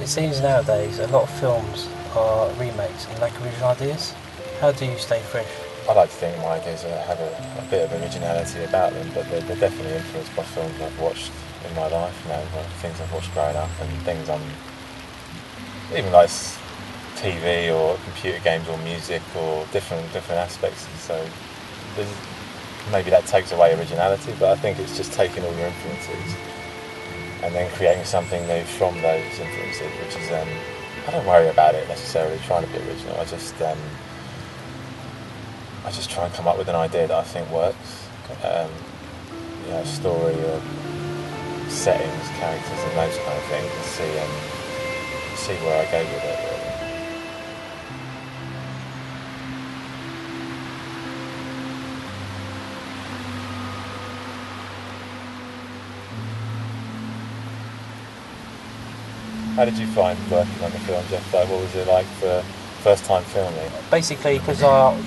It seems nowadays a lot of films are remakes and lack original ideas. How do you stay fresh? I like to think my ideas have a bit of originality about them, but they're definitely influenced by films I've watched in my life, things I've watched growing up and things even like TV or computer games or music or different aspects. So maybe that takes away originality, but I think it's just taking all your influences and then creating something new from those influences, which is, I don't worry about it necessarily trying to be original. I just try and come up with an idea that I think works. Story or settings, characters and those kind of things, and see where I go with it, really. How did you find working on the film, Jeff? Like, what was it like for first time filming? Basically, because I've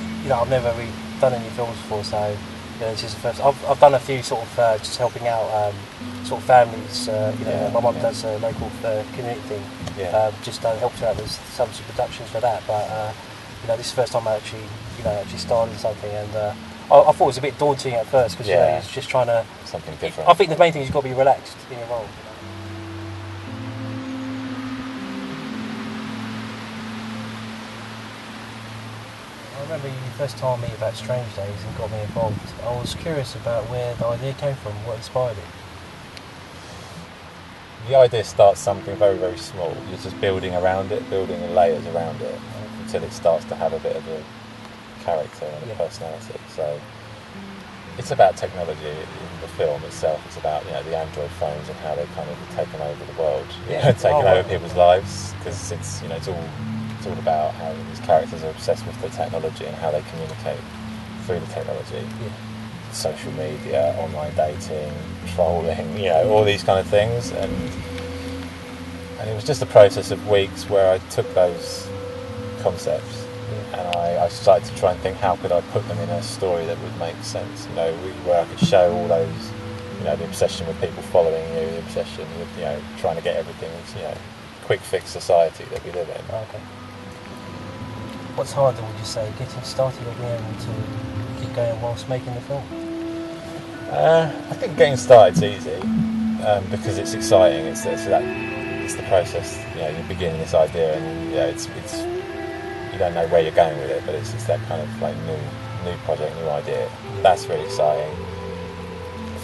never really done any films before, so this is the first. I've done a few sort of just helping out sort of families. My mum does a local community thing. Yeah. Just helped her out with some productions for that. But this is the first time I actually started something, and I thought it was a bit daunting at first because it's just trying to something different. I think the main thing is you've got to be relaxed in your role. I remember you first told me about Strange Days and got me involved. I was curious about where the idea came from, what inspired it. The idea starts something very, very small. You're just building around it, building layers around it until it starts to have a bit of a character and a personality. So it's about technology in the film itself. It's about the Android phones and how they've kind of taken over the world, taken over people's lives, because it's all about how these characters are obsessed with the technology and how they communicate through the technology. Yeah. Social media, online dating, trolling, all these kind of things, and it was just a process of weeks where I took those concepts and I started to try and think how could I put them in a story that would make sense, where I could show all those, the obsession with people following you, the obsession with trying to get everything, quick fix society that we live in. Okay. What's harder, would you say, getting started or being able to keep going whilst making the film? I think getting started's easy because it's exciting. It's the process. You're beginning this idea, and it's you don't know where you're going with it, but it's that kind of like new project, new idea. That's really exciting.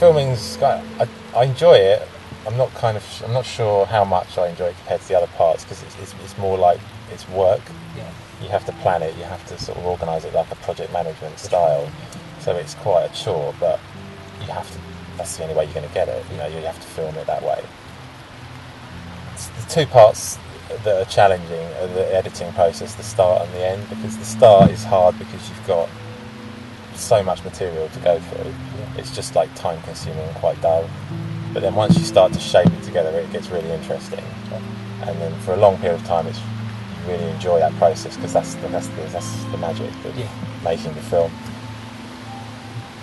Filming's I enjoy it. I'm not sure how much I enjoy it compared to the other parts because it's more like it's work. Yeah. You have to plan it, you have to sort of organise it like a project management style, so it's quite a chore, but that's the only way you're going to get it, you have to film it that way. It's the two parts that are challenging are the editing process, the start and the end, because the start is hard because you've got so much material to go through, it's just like time consuming and quite dull, but then once you start to shape it together it gets really interesting, and then for a long period of time you really enjoy that process because that's the magic of making the film.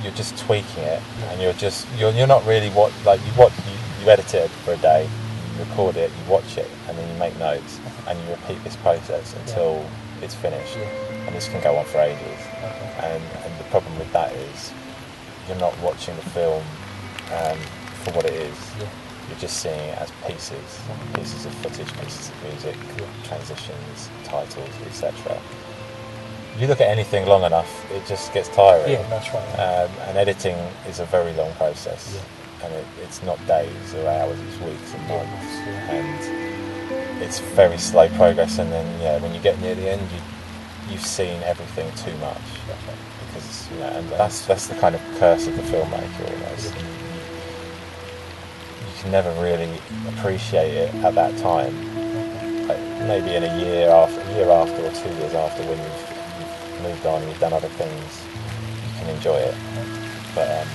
You're just tweaking it, and you're not really you edit it for a day, you record it, you watch it, and then you make notes, and you repeat this process until it's finished, and this can go on for ages. And the problem with that is you're not watching the film for what it is. You're just seeing it as pieces of footage, pieces of music, transitions, titles, etc. If you look at anything long enough, it just gets tiring. Yeah, that's right. And editing is a very long process, and it's not days or hours, it's weeks and months, and it's very slow progress. And then when you get near the end, you've seen everything too much, because and that's the kind of curse of the filmmaker almost. You can never really appreciate it at that time. Like maybe in a year after or 2 years after, when you've moved on and you've done other things, you can enjoy it. But